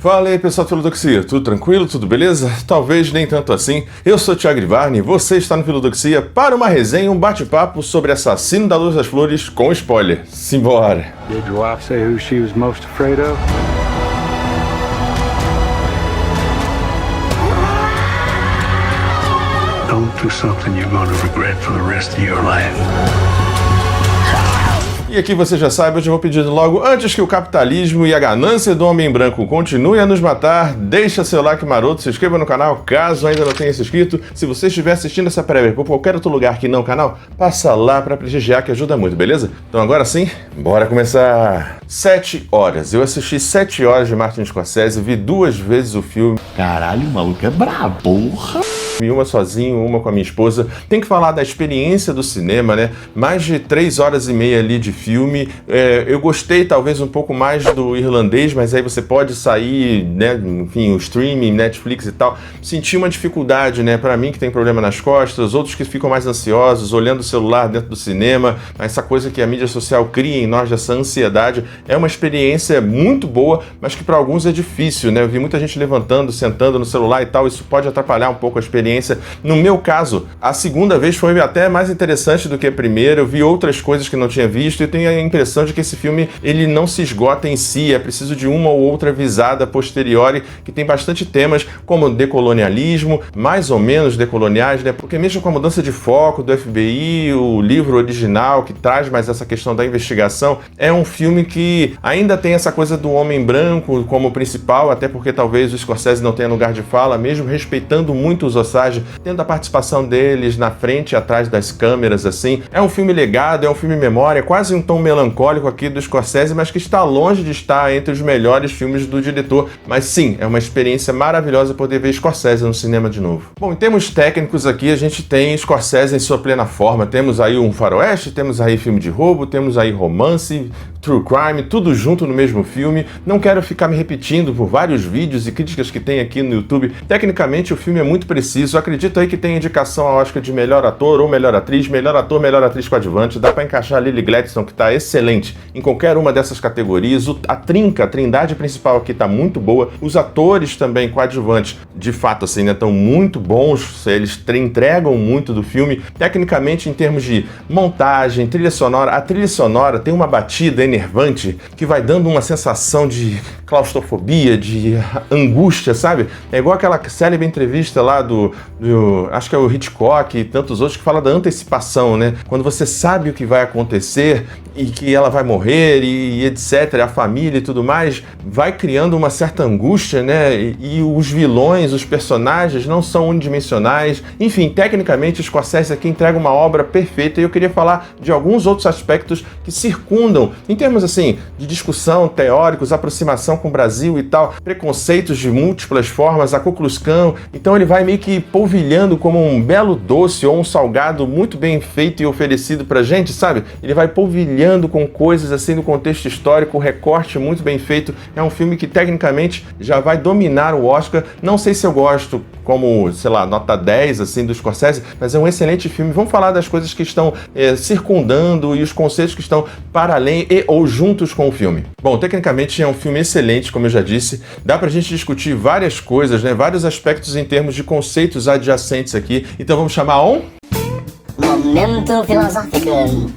Fala aí, pessoal do Filodoxia, tudo tranquilo, tudo beleza? Talvez nem tanto assim. Eu sou o Thiago Grivarni, você está no Filodoxia para uma resenha, um bate-papo sobre Assassino da Luz das Flores com spoiler. Simbora! Did your wife say who she was most afraid of? Don't do something you're going to regret for the rest of your life. E aqui você já sabe, hoje eu vou pedindo logo, antes que o capitalismo e a ganância do homem branco continue a nos matar, deixa seu like maroto, se inscreva no canal, caso ainda não tenha se inscrito. Se você estiver assistindo essa prévia por qualquer outro lugar que não o canal, passa lá pra prestigiar que ajuda muito, beleza? Então agora sim, bora começar! 7 horas. Eu assisti 7 horas de Martin Scorsese, vi 2 vezes o filme. Caralho, o maluco é brabo, porra! Uma sozinho, uma com a minha esposa. Tem que falar da experiência do cinema, né? Mais de 3 horas e meia ali de filme. Eu gostei talvez um pouco mais do irlandês, mas aí você pode sair, né? Enfim, o streaming, Netflix e tal. Senti uma dificuldade, né? Pra mim que tem problema nas costas, outros que ficam mais ansiosos, olhando o celular dentro do cinema. Essa coisa que a mídia social cria em nós, essa ansiedade. É uma experiência muito boa, mas que para alguns é difícil, né? Eu vi muita gente levantando, sentando no celular e tal. Isso pode atrapalhar um pouco a experiência. No meu caso, a segunda vez foi até mais interessante do que a primeira. Eu vi outras coisas que não tinha visto e tenho a impressão de que esse filme ele não se esgota em si. É preciso de uma ou outra visada posteriori, que tem bastante temas como decolonialismo, mais ou menos decoloniais, né? Porque mesmo com a mudança de foco do FBI, o livro original que traz mais essa questão da investigação, é um filme que ainda tem essa coisa do homem branco como principal, até porque talvez o Scorsese não tenha lugar de fala, mesmo respeitando muito os Osage, tendo a participação deles na frente e atrás das câmeras, assim. É um filme legado, é um filme memória, quase um tom melancólico aqui do Scorsese, mas que está longe de estar entre os melhores filmes do diretor. Mas sim, é uma experiência maravilhosa poder ver Scorsese no cinema de novo. Bom, em termos técnicos aqui, a gente tem Scorsese em sua plena forma. Temos aí um faroeste, temos aí filme de roubo, temos aí romance, true crime, tudo junto no mesmo filme. Não quero ficar me repetindo por vários vídeos e críticas que tem aqui no YouTube. Tecnicamente, o filme é muito preciso. Acredito aí que tem indicação ao Oscar de melhor ator ou melhor atriz, melhor ator, melhor atriz coadjuvante. Dá pra encaixar a Lily Gladstone, que tá excelente em qualquer uma dessas categorias. A trindade principal aqui tá muito boa. Os atores também coadjuvantes, de fato, assim, né, estão muito bons. Eles entregam muito do filme. Tecnicamente, em termos de montagem, trilha sonora, a trilha sonora tem uma batida enervante que vai dando uma sensação de claustrofobia, de angústia, sabe? É igual aquela célebre entrevista lá acho que é o Hitchcock e tantos outros que fala da antecipação, né? Quando você sabe o que vai acontecer e que ela vai morrer e etc, a família e tudo mais, vai criando uma certa angústia, né? E os vilões, os personagens não são unidimensionais. Enfim, tecnicamente, Scorsese aqui entrega uma obra perfeita e eu queria falar de alguns outros aspectos que circundam, em termos assim, de discussão, teóricos, aproximação com o Brasil e tal, preconceitos de múltiplas formas, a Ku Klux Klan. Então ele vai meio que polvilhando como um belo doce ou um salgado muito bem feito e oferecido pra gente, sabe? Ele vai polvilhando com coisas assim no contexto histórico, o recorte muito bem feito. É um filme que tecnicamente já vai dominar o Oscar. Não sei se eu gosto como, sei lá, nota 10 assim do Scorsese, mas é um excelente filme. Vamos falar das coisas que estão circundando e os conceitos que estão para além e ou juntos com o filme. Bom, tecnicamente é um filme excelente, como eu já disse. Dá pra gente discutir várias coisas, né? Vários aspectos em termos de conceitos adjacentes aqui. Então vamos chamar um... Momento Filosófico.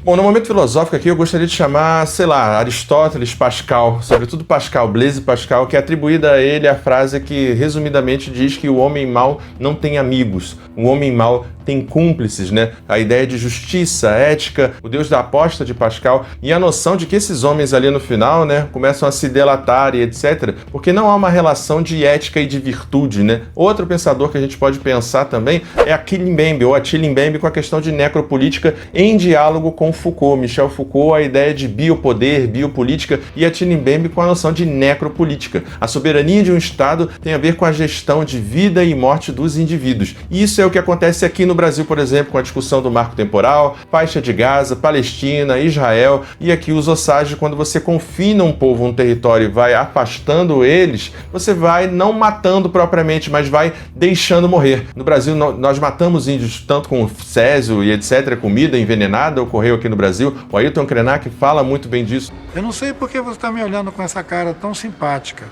Bom, no momento filosófico aqui eu gostaria de chamar, sei lá, Aristóteles, Pascal, sobretudo Pascal, Blaise Pascal, que é atribuída a ele a frase que resumidamente diz que o homem mau não tem amigos, o homem mau tem cúmplices, né? A ideia de justiça, ética, o Deus da aposta de Pascal e a noção de que esses homens ali no final, né, começam a se delatar e etc, porque não há uma relação de ética e de virtude, né? Outro pensador que a gente pode pensar também é Achille Mbembe, ou Achille Mbembe com a questão de necropolítica em diálogo com Foucault, Michel Foucault, a ideia de biopoder, biopolítica e Achille Mbembe com a noção de necropolítica. A soberania de um Estado tem a ver com a gestão de vida e morte dos indivíduos. E isso é o que acontece aqui no Brasil, por exemplo, com a discussão do marco temporal, faixa de Gaza, Palestina, Israel, e aqui os Osage, quando você confina um povo, um território e vai afastando eles, você vai não matando propriamente, mas vai deixando morrer. No Brasil, nós matamos índios tanto com césio e etc., comida envenenada, ocorreu aqui no Brasil. O Ailton Krenak fala muito bem disso. Eu não sei por que você está me olhando com essa cara tão simpática.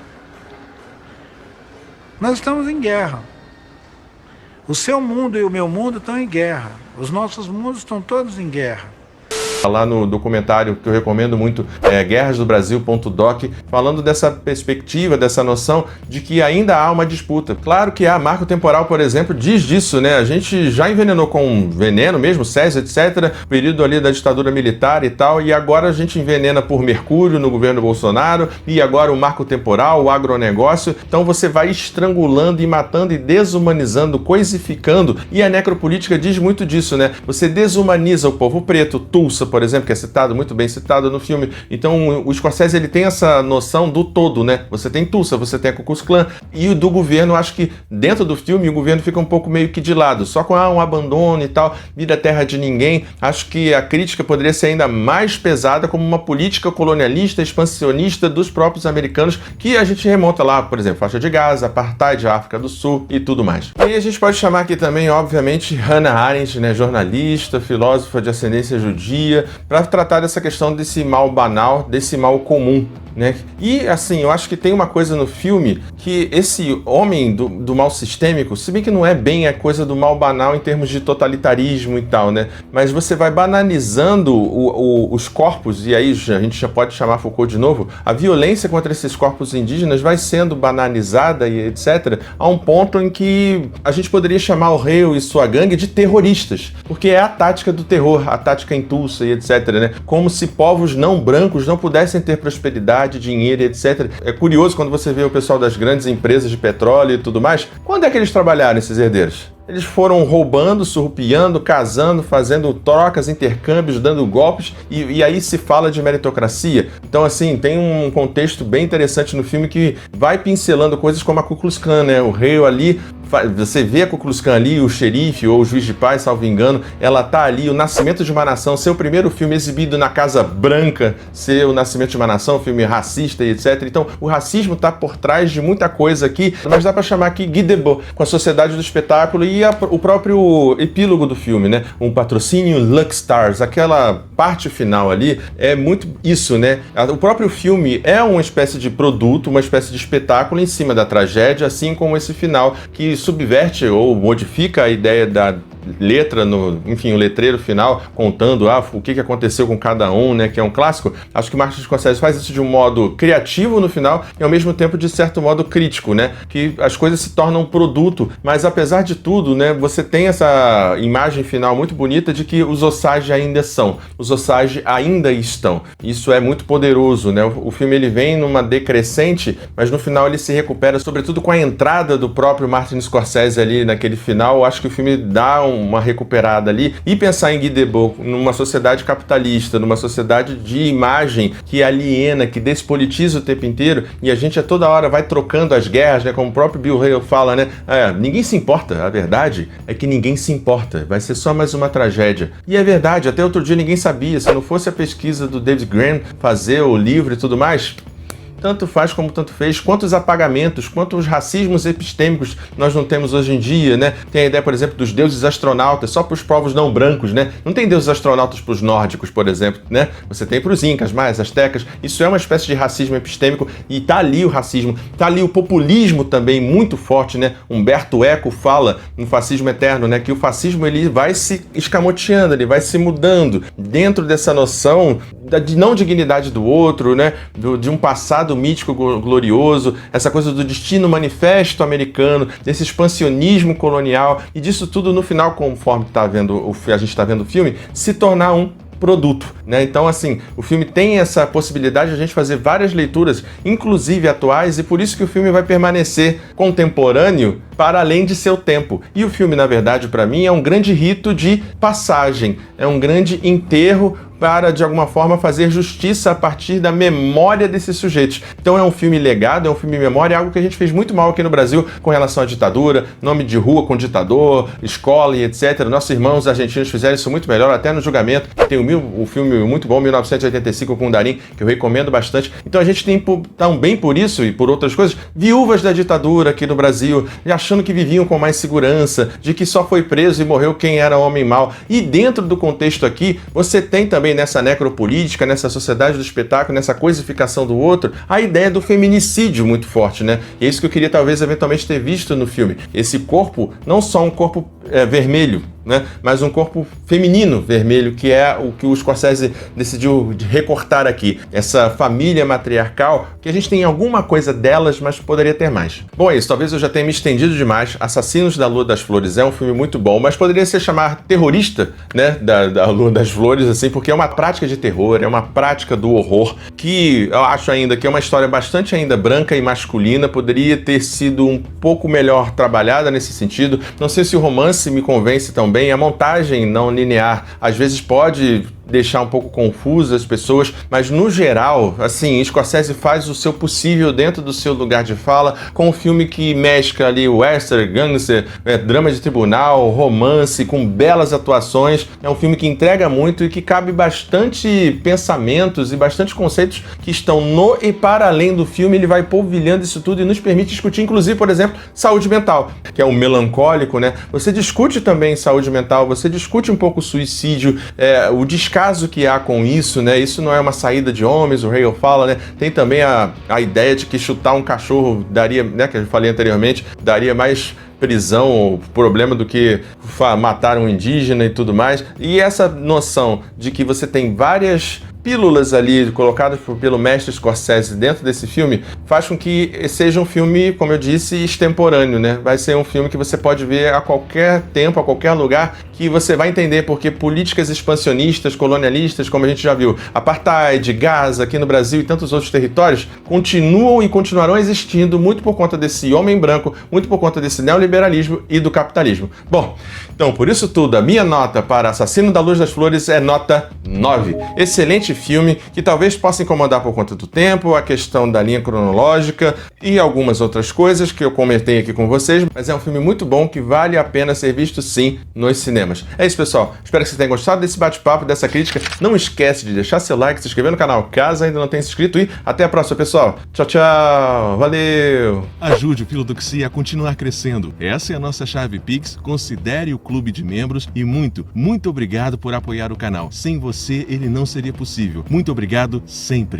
Nós estamos em guerra. O seu mundo e o meu mundo estão em guerra. Os nossos mundos estão todos em guerra. Lá no documentário que eu recomendo muito, guerrasdobrasil.doc, falando dessa perspectiva, dessa noção de que ainda há uma disputa. Claro que há marco temporal, por exemplo, diz disso, né? A gente já envenenou com veneno mesmo, césio, etc., período ali da ditadura militar e tal, e agora a gente envenena por mercúrio no governo Bolsonaro, e agora o marco temporal, o agronegócio. Então você vai estrangulando e matando e desumanizando, coisificando, e a necropolítica diz muito disso, né? Você desumaniza o povo preto, Tulsa, por exemplo, que é citado, muito bem citado no filme. Então o Scorsese, ele tem essa noção do todo, né? Você tem Tulsa, você tem a Ku Klux Klan, e o do governo, acho que dentro do filme o governo fica um pouco meio que de lado, só com um abandono e tal, vida terra de ninguém. Acho que a crítica poderia ser ainda mais pesada como uma política colonialista, expansionista dos próprios americanos, que a gente remonta lá, por exemplo, faixa de Gaza, apartheid, África do Sul e tudo mais. E a gente pode chamar aqui também, obviamente, Hannah Arendt, né? Jornalista, filósofa de ascendência judia, para tratar dessa questão desse mal banal, desse mal comum, né? E assim, eu acho que tem uma coisa no filme que esse homem do mal sistêmico, se bem que não é bem a coisa do mal banal em termos de totalitarismo e tal, né? Mas você vai banalizando os corpos, e aí a gente já pode chamar Foucault de novo, a violência contra esses corpos indígenas vai sendo banalizada e etc., a um ponto em que a gente poderia chamar o Hale e sua gangue de terroristas, porque é a tática do terror, a tática em Tulsa e etc., né? Como se povos não brancos não pudessem ter prosperidade, dinheiro, etc. É curioso quando você vê o pessoal das grandes empresas de petróleo e tudo mais. Quando é que eles trabalharam, esses herdeiros? Eles foram roubando, surrupiando, casando, fazendo trocas, intercâmbios, dando golpes, e aí se fala de meritocracia. Então, assim, tem um contexto bem interessante no filme que vai pincelando coisas como a Ku Klux Klan, né? O Hale ali, você vê a Ku Klux Klan ali, o xerife ou o juiz de paz, salvo engano, ela tá ali, o Nascimento de uma Nação, ser o primeiro filme exibido na Casa Branca, ser o Nascimento de uma Nação, filme racista e etc. Então, o racismo tá por trás de muita coisa aqui, mas dá para chamar aqui Guy Debord, com a Sociedade do Espetáculo e o próprio epílogo do filme, né? Um patrocínio Lux Stars, aquela parte final ali é muito isso, né? O próprio filme é uma espécie de produto, uma espécie de espetáculo em cima da tragédia, assim como esse final que subverte ou modifica a ideia da letra, enfim, o letreiro final, contando o que aconteceu com cada um, né, que é um clássico. Acho que o Martin Scorsese faz isso de um modo criativo no final e ao mesmo tempo de certo modo crítico, né, que as coisas se tornam um produto, mas apesar de tudo, né, você tem essa imagem final muito bonita de que os Osage ainda são, os Osage ainda estão. Isso é muito poderoso, né, o filme ele vem numa decrescente, mas no final ele se recupera, sobretudo com a entrada do próprio Martin Scorsese ali naquele final. Eu acho que o filme dá uma recuperada ali, e pensar em Guy Debord numa sociedade capitalista, numa sociedade de imagem que aliena, que despolitiza o tempo inteiro, e a gente a toda hora vai trocando as guerras, né, como o próprio Bill Hale fala, né, ninguém se importa, a verdade é que ninguém se importa, vai ser só mais uma tragédia. E é verdade, até outro dia ninguém sabia, se não fosse a pesquisa do David Graham fazer o livro e tudo mais, tanto faz como tanto fez. Quantos apagamentos, quantos racismos epistêmicos nós não temos hoje em dia, né? Tem a ideia, por exemplo, dos deuses astronautas só para os povos não brancos, né? Não tem deuses astronautas para os nórdicos, por exemplo, né? Você tem para os incas, maias, astecas. Isso é uma espécie de racismo epistêmico e tá ali o racismo, tá ali o populismo também muito forte, né? Humberto Eco fala no Fascismo Eterno, né? Que o fascismo ele vai se escamoteando, ele vai se mudando dentro dessa noção da não dignidade do outro, né? De um passado mítico glorioso, essa coisa do destino manifesto americano, desse expansionismo colonial, e disso tudo no final, conforme a gente está vendo o filme, se tornar um produto, né? Então, assim, o filme tem essa possibilidade de a gente fazer várias leituras, inclusive atuais, e por isso que o filme vai permanecer contemporâneo para além de seu tempo. E o filme, na verdade, para mim, é um grande rito de passagem, é um grande enterro para, de alguma forma, fazer justiça a partir da memória desses sujeitos. Então é um filme legado, é um filme memória, algo que a gente fez muito mal aqui no Brasil com relação à ditadura, nome de rua com ditador, escola e etc. Nossos irmãos argentinos fizeram isso muito melhor, até no julgamento. Tem o filme muito bom, 1985, com o Darín, que eu recomendo bastante. Então a gente tem também por isso e por outras coisas, viúvas da ditadura aqui no Brasil, achando que viviam com mais segurança, de que só foi preso e morreu quem era homem mau. E dentro do contexto aqui, você tem também nessa necropolítica, nessa sociedade do espetáculo, nessa coisificação do outro, a ideia do feminicídio muito forte, né? E é isso que eu queria talvez eventualmente ter visto no filme. Esse corpo, não só um corpo vermelho, né? Mas um corpo feminino vermelho, que é o que o Scorsese decidiu recortar aqui. Essa família matriarcal, que a gente tem alguma coisa delas, mas poderia ter mais. Bom, é isso. Talvez eu já tenha me estendido demais. Assassinos da Lua das Flores é um filme muito bom, mas poderia ser chamar terrorista, né? Da Lua das Flores, assim, porque é uma prática de terror, é uma prática do horror, que eu acho ainda que é uma história bastante ainda branca e masculina, poderia ter sido um pouco melhor trabalhada nesse sentido. Não sei se o romance me convence tão bem. A montagem não linear às vezes pode deixar um pouco confuso as pessoas, mas no geral, assim, Scorsese faz o seu possível dentro do seu lugar de fala, com um filme que mescla ali western, gangster, drama de tribunal, romance, com belas atuações. É um filme que entrega muito e que cabe bastante pensamentos e bastante conceitos que estão no e para além do filme. Ele vai polvilhando isso tudo e nos permite discutir, inclusive, por exemplo, saúde mental, que é um melancólico, né? Você discute também saúde mental, você discute um pouco o suicídio, o descaso que há com isso, né? Isso não é uma saída de homens, o Hale fala, né? Tem também a ideia de que chutar um cachorro daria, né, que eu falei anteriormente, daria mais prisão ou problema do que matar um indígena e tudo mais. E essa noção de que você tem várias pílulas ali colocadas pelo mestre Scorsese dentro desse filme faz com que seja um filme, como eu disse, extemporâneo, né? Vai ser um filme que você pode ver a qualquer tempo, a qualquer lugar, que você vai entender porque políticas expansionistas, colonialistas, como a gente já viu, apartheid, Gaza, aqui no Brasil e tantos outros territórios, continuam e continuarão existindo muito por conta desse homem branco, muito por conta desse neoliberalismo e do capitalismo. Bom, então por isso tudo, a minha nota para Assassino da Luz das Flores é nota 9. Excelente filme que talvez possa incomodar por conta do tempo, a questão da linha cronológica e algumas outras coisas que eu comentei aqui com vocês, mas é um filme muito bom que vale a pena ser visto sim nos cinemas. É isso, pessoal. Espero que vocês tenham gostado desse bate-papo, dessa crítica. Não esquece de deixar seu like, se inscrever no canal caso ainda não tenha se inscrito e até a próxima, pessoal. Tchau, tchau. Valeu! Ajude o Filodoxia a continuar crescendo. Essa é a nossa chave Pix. Considere o clube de membros e muito obrigado por apoiar o canal. Sem você, ele não seria possível. Muito obrigado sempre.